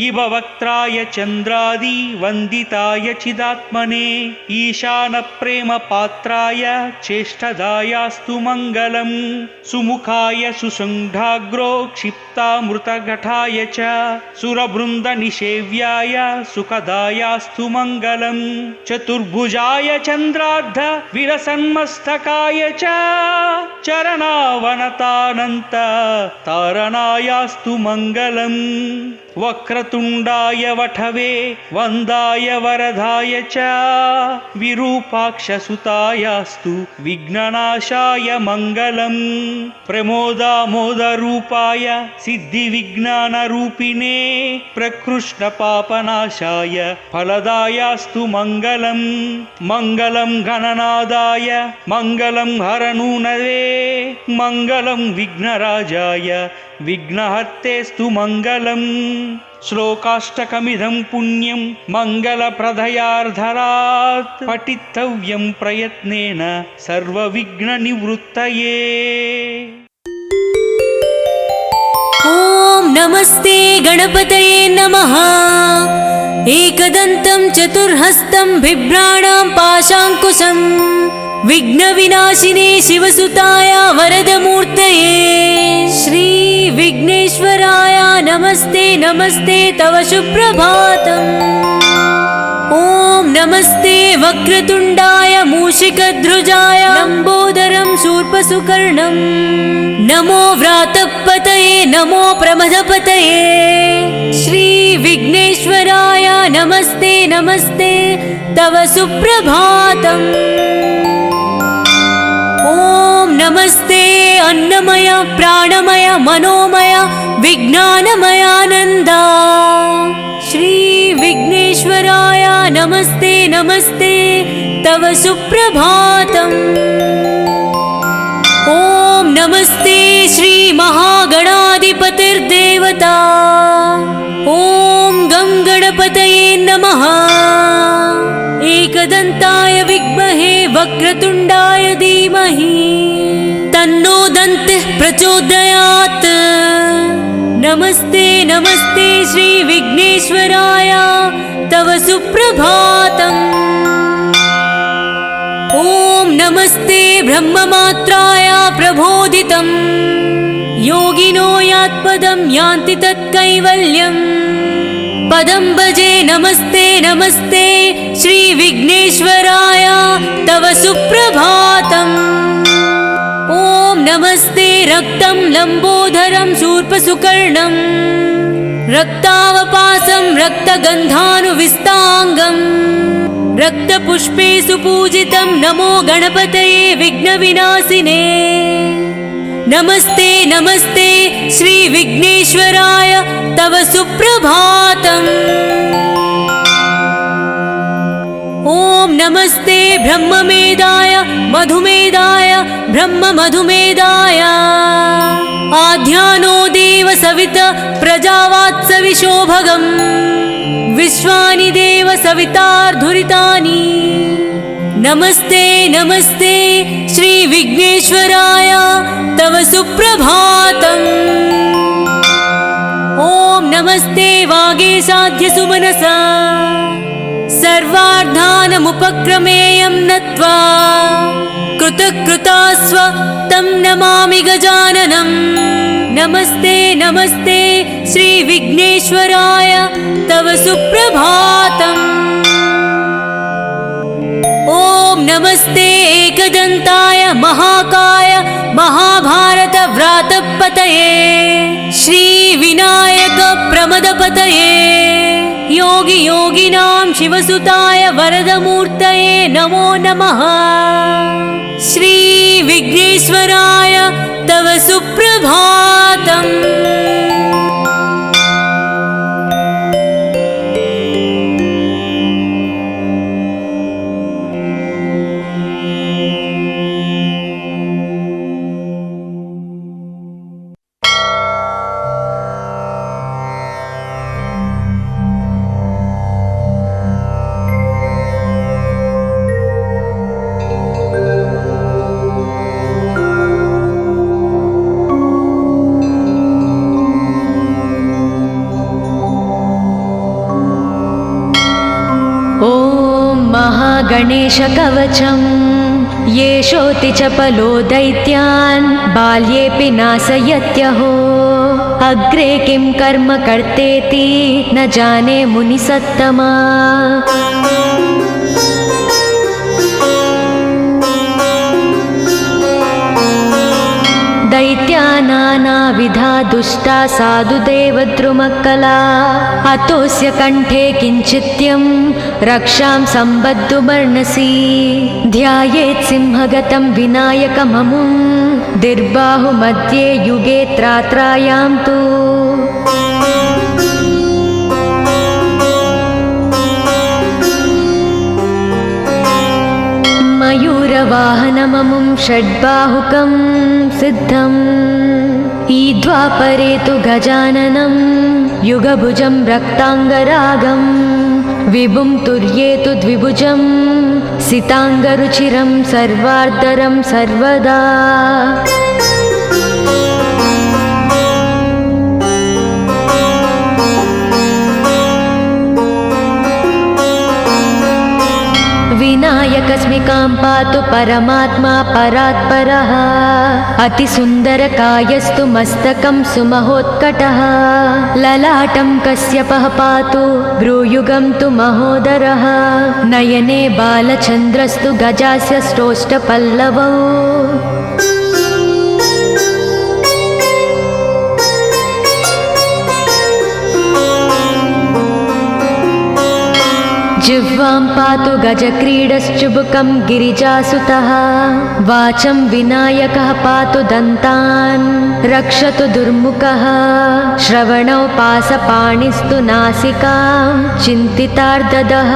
इववक्त्राय चन्द्रादि वन्दिताय चिदात्मने ईशानप्रेमपात्राय चेष्टदायास्तु मङ्गलम् सुमुखाय सुषुण्डाग्रो क्षिप्तामृतघटाय च सुरवृन्दनिषेव्याय सुखदायास्तु मङ्गलम् चतुर्भुजाय चन्द्रार्ध विलसन्मस्तकाय च चरणावनतानन्त तारणायास्तु मङ्गलम् वक्रतुण्डाय वठवे वन्दाय वरदाय च विरूपाक्षसुतायास्तु विघ्ननाशाय मङ्गलम् प्रमोदामोदरूपाय सिद्धिविज्ञानरूपिणे प्रकृष्णपापनाशाय फलदायास्तु मङ्गलम् मङ्गलं गणनादाय मङ्गलं हरनूनवे मङ्गलं विघ्नराजाय विघ्नहर्तेस्तु मङ्गलम् श्लोकाष्टकमिदं पुण्यं मङ्गलप्रदयार्धरात् पठितव्यं प्रयत्नेन सर्वविघ्ननिवृत्तये। ॐ नमस्ते गणपतये नमः। एकदन्तं चतुर्हस्तं बिभ्राणां पाशाङ्कुशं विघ्नविनाशिने शिवसुताय वरदमूर्तये श्री विघ्नेश्वराय नमस्ते नमस्ते तव सुप्रभातम्। ॐ नमस्ते वक्रतुण्डाय मूषिकध्रुजाय लम्बोदरं शूर्पसुकर्णं नमो व्रातपतये नमो प्रमथपतये श्री विघ्नेश्वराय नमस्ते नमस्ते तव सुप्रभातम्। ॐ नमस्ते अन्नमय प्राणमय मनोमय विज्ञानमयानन्द श्री विघ्नेश्वराय नमस्ते नमस्ते तव सुप्रभातम्। ॐ नमस्ते श्री महागणाधिपतिर्देवता ॐ गं गणपतये नमः। एकदन्ताय विद्महे वक्रतुण्डाय धीमहि तन्नो दन्तिः प्रचोदयात्। नमस्ते नमस्ते श्री विघ्नेश्वराय तव सुप्रभातम्। ॐ नमस्ते ब्रह्ममात्राय प्रबोधितं योगिनो यात्पदं यान्ति तत्कैवल्यम् पदं भजे नमस्ते नमस्ते श्री विघ्नेश्वराय तव सुप्रभातम्। ॐ नमस्ते रक्तं लम्बोदरं शूर्पसुकर्णं रक्तावपासं रक्तगन्धानुविस्ताङ्गं रक्तपुष्पे सुपूजितं नमो गणपतये विघ्नविनाशिने नमस्ते नमस्ते श्री विघ्नेश्वराय तव सुप्रभातम्। ॐ नमस्ते ब्रह्ममेधाय मधुमेधाय ब्रह्ममधुमेधाय आध्यानो देव सवित प्रजावात्सविशोभगं विश्वानि देव सवितार्धुरितानि नमस्ते नमस्ते श्री विघ्नेश्वराय तव सुप्रभातम्। ॐ नमस्ते वागीशाद्यसुमनसा सर्वार्थानमुपक्रमेयं नत्वा कृतकृतास्व तं नमामि गजाननं नमस्ते नमस्ते श्री विघ्नेश्वराय तव सुप्रभातम्। ॐ नमस्ते एकदन्ताय महाकाय महाभारत व्रातपतये श्री विनायक प्रमदपतये योगी योगिनां शिवसुताय वरदमूर्तये नमो नमः। श्री विघ्नेश्वराय तव सुप्रभातम्। महागणेशकवचम् येषोऽति चपलो दैत्यान् बाल्येऽपि नाशयत्यहो अग्रे किं कर्म कर्तेति न जाने मुनिसत्तमा दैत्या नानाविधा दुष्टा साधुदेवद्रुमक्कला अतोऽस्य कण्ठे किञ्चित्यं रक्षां सम्बद्धुमर्णसि ध्यायेत् सिंहगतं विनायकममुं दिर्बाहुमध्ये युगे त्रात्रायां तु मयूरवाहनममुं षड्बाहुकं सिद्धम् ईद्वापरे तु गजाननं युगभुजं रक्ताङ्गरागं विभुं तुर्ये तु द्विभुजं सिताङ्गरुचिरं सर्वार्धरं सर्वदा विनायकस्मिकां पातु परमात्मा परात्परः अतिसुन्दरकायस्तु मस्तकं सुमहोत्कटः ललाटं कश्यपः पातु भ्रूयुगं तु महोदरः नयने बालचन्द्रस्तु गजास्य श्रोष्ठपल्लवौ जिह्वां पातु गजक्रीडश्चुबुकं गिरिजासुतः वाचं विनायकः पातु दन्तान् रक्षतु दुर्मुखः श्रवणौ पासपाणिस्तु नासिकां चिन्तितार्ददः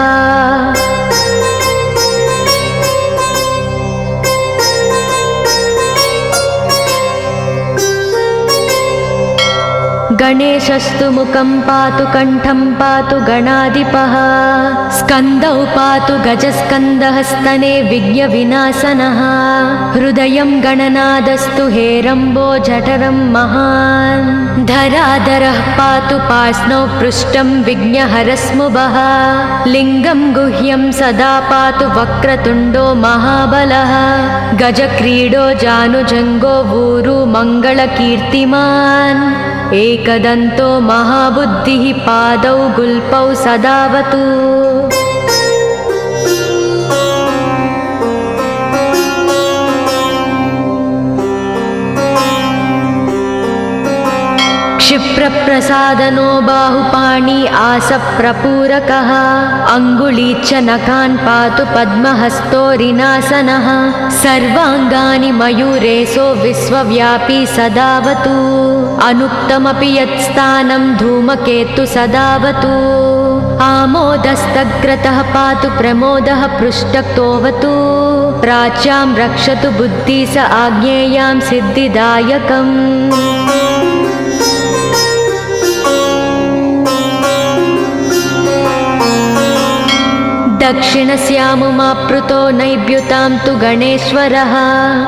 गणेशस्तु मुखं पातु कण्ठं पातु गणाधिपः स्कन्दौ पातु गजस्कन्दः स्तने विघ्नविनाशनः हृदयं गणनादस्तु हेरम्बो जठरं महान् धराधरः पातु पार्ष्णौ पृष्ठं विघ्नहरस्मुभः लिङ्गं गुह्यं सदा पातु वक्रतुण्डो महाबलः गजक्रीडो जानुजङ्गो ऊरु मङ्गलकीर्तिमान् एकदन्तो महाबुद्धिः पादौ गुल्पौ सदावतु क्षिप्रप्रसादनो बाहुपाणि आसप्रपूरकः अङ्गुलीच्च नखान् पातु पद्महस्तोरिनासनः सर्वाङ्गानि मयूरेशो विश्वव्यापी सदावतु अनुक्तमपि यत्स्थानं धूमकेतु सदावतु आमोदस्तग्रतः पातु प्रमोदः पृष्ठक्तोऽवतु प्राच्यां रक्षतु बुद्धि स आज्ञेयां सिद्धिदायकम् दक्षिणस्यामुमाप्लुतो नैव्युतां तु गणेश्वरः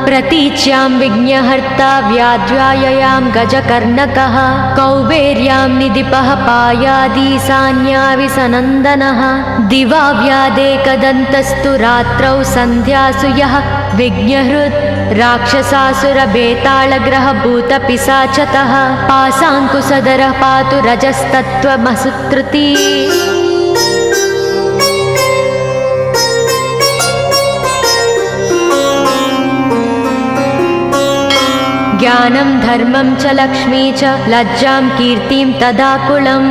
प्रतीच्यां विघ्नहर्ता व्याध्याययां गजकर्णकः कौबेर्यां निधिपः पायादीशान्याविसनन्दनः दिवा व्यादेकदन्तस्तु रात्रौ सन्ध्यासु यः विघ्नहृत् राक्षसासुरबेताళग्रहभूतपिशाचतः पाशाङ्कुशधरः पातु रजस्तत्त्वमसुत्कृती ज्ञानं धर्मं च लक्ष्मी च लज्जां कीर्तिं तदाकुलम्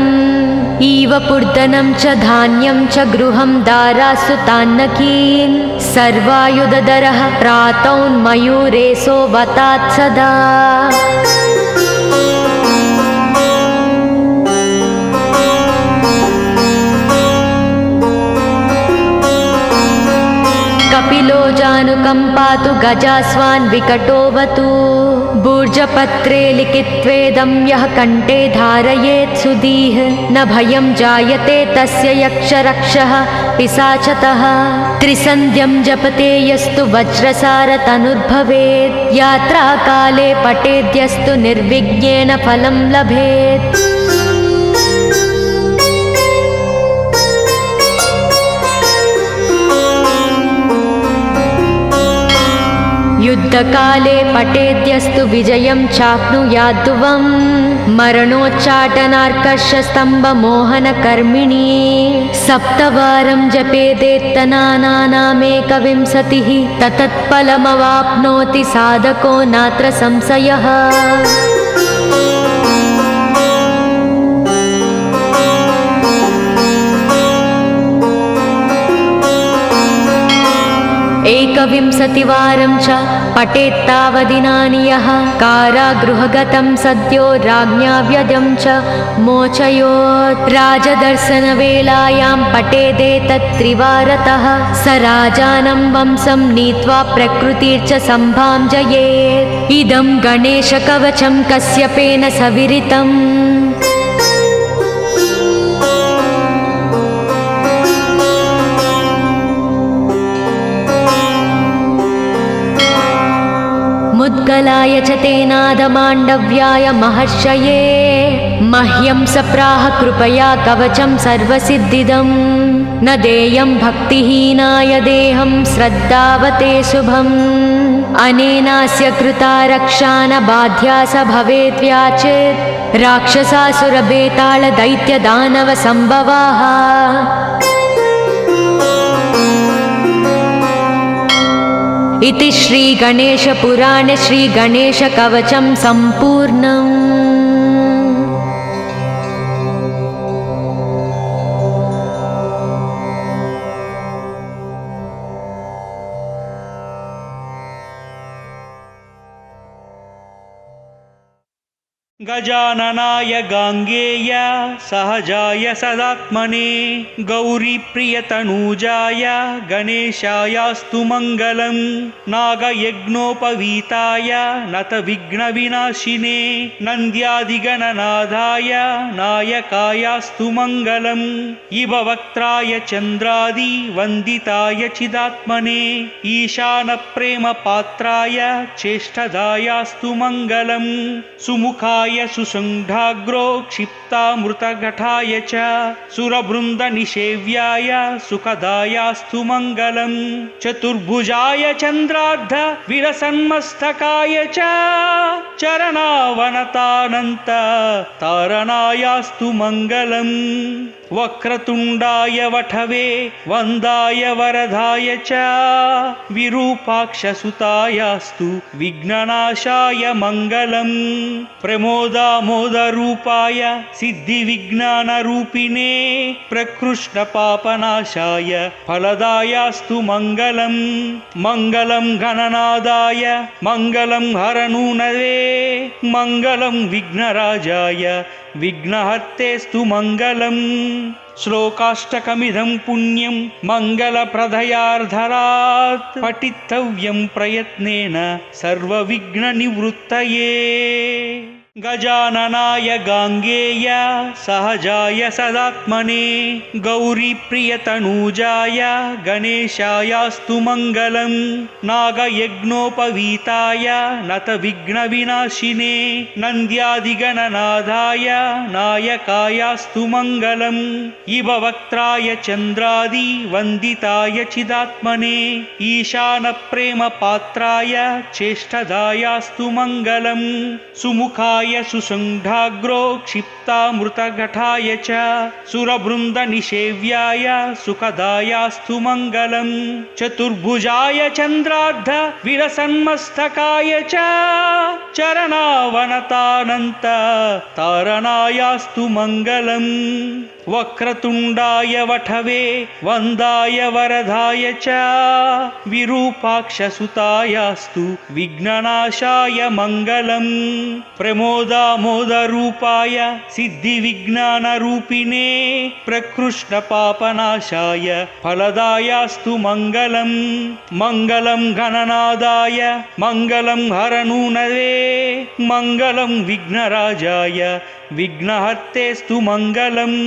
इव पूर्धनं च धान्यं च गृहं दारासु तान्नकीन् सर्वायुधधरः प्रातौन्मयूरेशो वतात् सदा कपिलो जानुकं पातु गजास्वान् विकटोऽवतु भूर्जपत्रे लिखित्वेदं यः कण्ठे धारयेत् सुधीः न भयं जायते तस्य यक्षरक्षः पिशाचतः त्रिसन्ध्यं जपते यस्तु वज्रसारतनुर्भवेत् यात्राकाले पठेद्यस्तु निर्विघ्नेन फलं लभेत् युद्धकाले पठेद्यस्तु विजयं चाप्नुयाद्ध्रुवम् मरणोच्चाटनार्कषस्तम्भमोहनकर्मिणी सप्तवारं जपेदेत्तनानामेकविंशतिः ततत्फलमवाप्नोति साधको नात्र संशयः। एकविंशतिवारं च पठेत्तावदिनानि यः कारागृहगतं सद्यो राज्ञा व्यजं च मोचयोत् राजदर्शनवेलायां पठेदेतत्त्रिवारतः स राजानं वंशं नीत्वा प्रकृतिर्च सम्भां जयेत्। इदं गणेशकवचं कश्यपेन सविरितम्। मुद्गलाय च तेनादमाण्डव्याय महर्षये मह्यं सप्राह कृपया कवचं सर्वसिद्धिदं न देयं भक्तिहीनाय देहं श्रद्धावते शुभम् अनेनास्य कृता रक्षा न बाध्या स भवेद्व्याचेत् राक्षसासुरबेताल दैत्यदानव सम्भवाः। इति श्रीगणेशपुराणे श्रीगणेशकवचं सम्पूर्णम्। गजाननाय गाङ्गेय सहजाय सदात्मने गौरीप्रियतनूजाय गणेशायास्तु मङ्गलम् नागयज्ञोपवीताय नतविघ्नविनाशिने नन्द्यादिगणनाथाय नायकायास्तु मङ्गलम् इववक्त्राय चन्द्रादि वन्दिताय चिदात्मने ईशानप्रेमपात्राय चेष्टदायास्तु मङ्गलम् सुमुखाय सुसङ्घाग्रो क्षिप्तामृतघटाय च सुरवृन्दनिषेव्याय सुखदायास्तु मङ्गलम् चतुर्भुजाय चन्द्रार्ध विलसन्मस्तकाय च चरणावनतानन्त तारणायास्तु मङ्गलम् वक्रतुण्डाय वठवे वन्दाय वरदाय च विरूपाक्षसुतायास्तु विघ्ननाशाय मङ्गलम् प्रमोदामोदरूपाय सिद्धिविज्ञानरूपिणे प्रकृष्टपापनाशाय फलदायास्तु मङ्गलम् मङ्गलं गणनादाय मङ्गलं हरनूनवे मङ्गलं विघ्नराजाय विघ्नहर्तेस्तु मङ्गलम् श्लोकाष्टकमिदं पुण्यं मङ्गलप्रदयार्धरात् पठितव्यं प्रयत्नेन सर्वविघ्ननिवृत्तये। गजाननाय गाङ्गेय सहजाय सदात्मने गौरीप्रियतनूजाय गणेशायास्तु मङ्गलम् नागयज्ञोपवीताय नतविघ्नविनाशिने नन्द्यादिगणनाथाय नायकायास्तु मङ्गलम् इववक्त्राय चन्द्रादि वन्दिताय चिदात्मने ईशानप्रेमपात्राय चेष्टदायास्तु मङ्गलम् सुमुखाय सुसङ्घाग्रो क्षिप्तामृतघटाय च सुरवृन्दनिषेव्याय सुखदायास्तु मङ्गलम् चतुर्भुजाय चन्द्रार्ध विलसन्मस्तकाय च चरणावनतानन्त तारणायास्तु मङ्गलम् वक्रतुण्डाय वठवे वन्दाय वरदाय च विरूपाक्षसुतायास्तु विघ्ननाशाय मङ्गलम् प्रमोदामोदरूपाय सिद्धिविज्ञानरूपिणे प्रकृष्टपापनाशाय फलदायास्तु मङ्गलम् मङ्गलं गणनादाय मङ्गलं हरनूनवे मङ्गलं विघ्नराजाय विघ्नहर्तेस्तु मङ्गलम्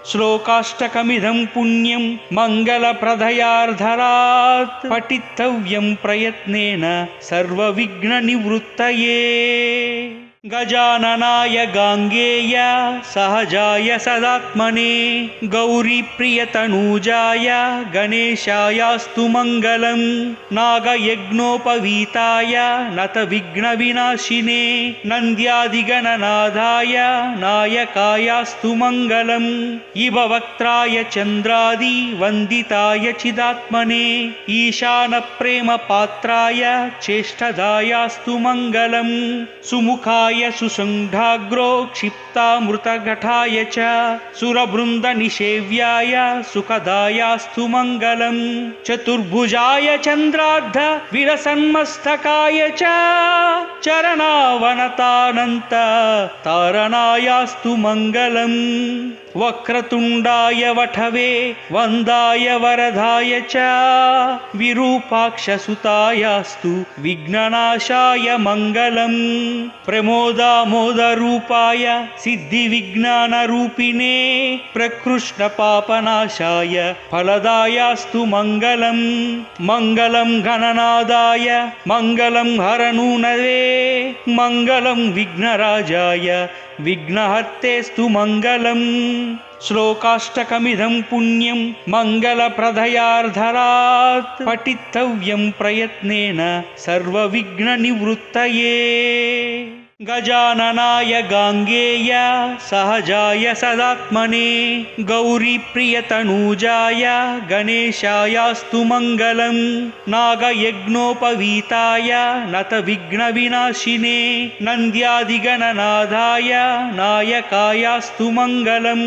श्लोकाष्टकमिदं पुण्यं मङ्गलप्रदयार्धरात् पठितव्यं प्रयत्नेन सर्वविघ्ननिवृत्तये। गजाननाय गाङ्गेय सहजाय सदात्मने गौरीप्रियतनूजाय गणेशायास्तु मङ्गलम् नागयज्ञोपवीताय नतविघ्नविनाशिने नन्द्यादिगणनाथाय नायकायास्तु मङ्गलम् इव वक्त्राय चन्द्रादि वन्दिताय चिदात्मने ईशानप्रेमपात्राय चेष्टदायास्तु मङ्गलम् सुमुखाय सुषण्ढाग्रो क्षिप्तामृतघटाय च सुरवृन्दनिषेव्याय सुखदायास्तु मङ्गलम् चतुर्भुजाय चन्द्रार्ध विलसन्मस्तकाय च चरणावनतानन्त तारणायास्तु मङ्गलम् वक्रतुण्डाय वठवे वन्दाय वरदाय च विरूपाक्षसुतायास्तु विघ्ननाशाय मङ्गलम् प्रमोदामोदरूपाय सिद्धिविज्ञानरूपिणे प्रकृष्णपापनाशाय फलदायास्तु मङ्गलम् मङ्गलं गणनादाय मङ्गलं हरनूनवे मङ्गलं विघ्नराजाय विघ्नहर्तेस्तु मङ्गलम् श्लोकाष्टकमिदं पुण्यं मङ्गलप्रदयार्धरात् पठितव्यं प्रयत्नेन सर्वविघ्ननिवृत्तये गजाननाय गाङ्गेय सहजाय सदात्मने गौरीप्रियतनूजाय गणेशायास्तु मङ्गलम् नागयज्ञोपवीताय नतविघ्नविनाशिने नन्द्यादिगणनाथाय नायकायास्तु मङ्गलम्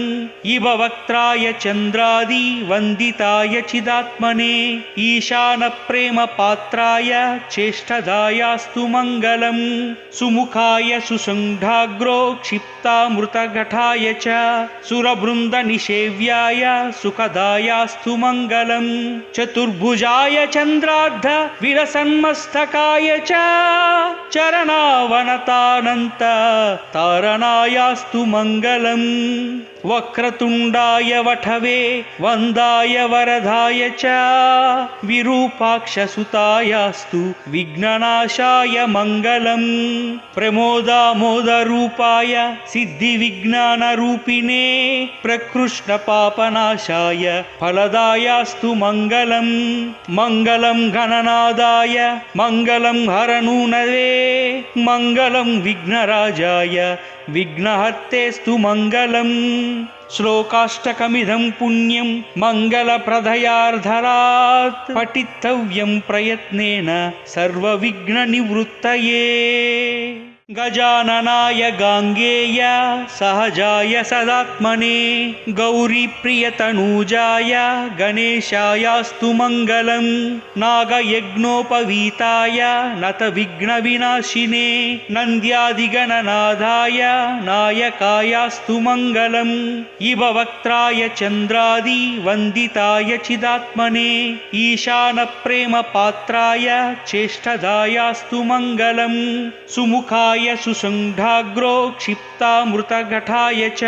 इव वक्त्राय चन्द्रादि वन्दिताय चिदात्मने ईशानप्रेमपात्राय चेष्टदायास्तु मङ्गलम् सुमुखाय सुषण्ढाग्रो क्षिप्तामृतघटाय च सुरवृन्दनिषेव्याय सुखदायास्तु मङ्गलम् चतुर्भुजाय चन्द्रार्ध विलसन्मस्तकाय च चरणावनतानन्त तारणायास्तु मङ्गलम् वक्रतुण्डाय वठवे वन्दाय वरदाय च विरूपाक्षसुतायास्तु विघ्ननाशाय मङ्गलम् प्रमोदामोदरूपाय सिद्धिविज्ञानरूपिणे प्रकृष्णपापनाशाय फलदायास्तु मङ्गलम् मङ्गलं गणनादाय मङ्गलं हरनूनवे मङ्गलं विघ्नराजाय विघ्नहर्तेस्तु मङ्गलम् श्लोकाष्टकमिदं पुण्यं मङ्गलप्रदयार्धरात् पठितव्यं प्रयत्नेन सर्वविघ्ननिवृत्तये गजाननाय गाङ्गेय सहजाय सदात्मने गौरीप्रियतनूजाय गणेशायास्तु मङ्गलम् नागयज्ञोपवीताय नतविघ्नविनाशिने नन्द्यादिगणनाथाय नायकायास्तु मङ्गलम् इव वक्त्राय चन्द्रादि वन्दिताय चिदात्मने ईशानप्रेमपात्राय चेष्टदायास्तु मङ्गलम् सुमुखाय सुषण्ढाग्रो क्षिप्तामृतघटाय च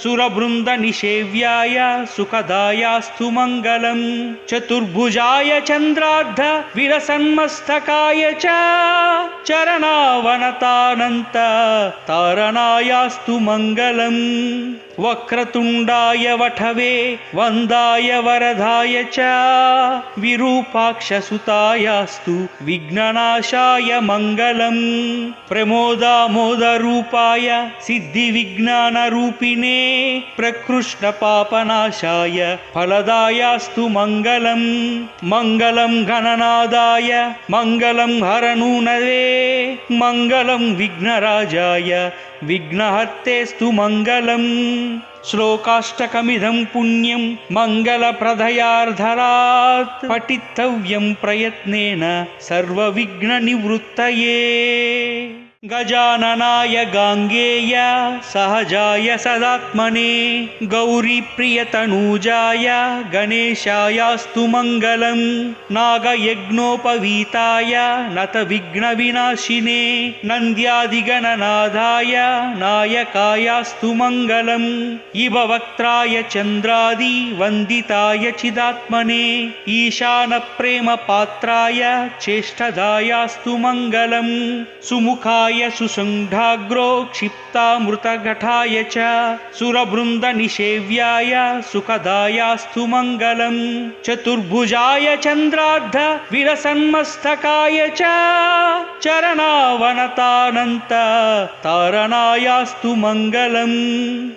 सुरवृन्दनिषेव्याय सुखदायास्तु मङ्गलम् चतुर्भुजाय चन्द्रार्ध विलसन्मस्तकाय च चरणावनतानन्त तारणायास्तु मङ्गलम् वक्रतुण्डाय वठवे वन्दाय वरदाय च विरूपाक्षसुतायास्तु विघ्ननाशाय मङ्गलम् प्रमोदामोदरूपाय सिद्धिविज्ञानरूपिणे प्रकृष्णपापनाशाय फलदायास्तु मङ्गलम् मङ्गलं गणनादाय मङ्गलं हरनूनवे मङ्गलं विघ्नराजाय विघ्नहर्तेस्तु मङ्गलम् श्लोकाष्टकमिदं पुण्यं मङ्गलप्रदयार्धरात् पठितव्यं प्रयत्नेन सर्वविघ्ननिवृत्तये गजाननाय गाङ्गेय सहजाय सदात्मने गौरीप्रियतनूजाय गणेशायास्तु मङ्गलम् नागयज्ञोपवीताय नतविघ्नविनाशिने नन्द्यादिगणनाथाय नायकायास्तु मङ्गलम् इव वक्त्राय चन्द्रादि वन्दिताय चिदात्मने ईशानप्रेमपात्राय चेष्टदायास्तु मङ्गलम् सुमुखाय सुमुखाय सुशुण्ढाग्रो क्षिप्तामृतघटाय च सुरवृन्दनिषेव्याय सुखदायास्तु मङ्गलम् चतुर्भुजाय चन्द्रार्ध विलसन्मस्तकाय च चरणावनतानन्त तारणायास्तु मङ्गलम्।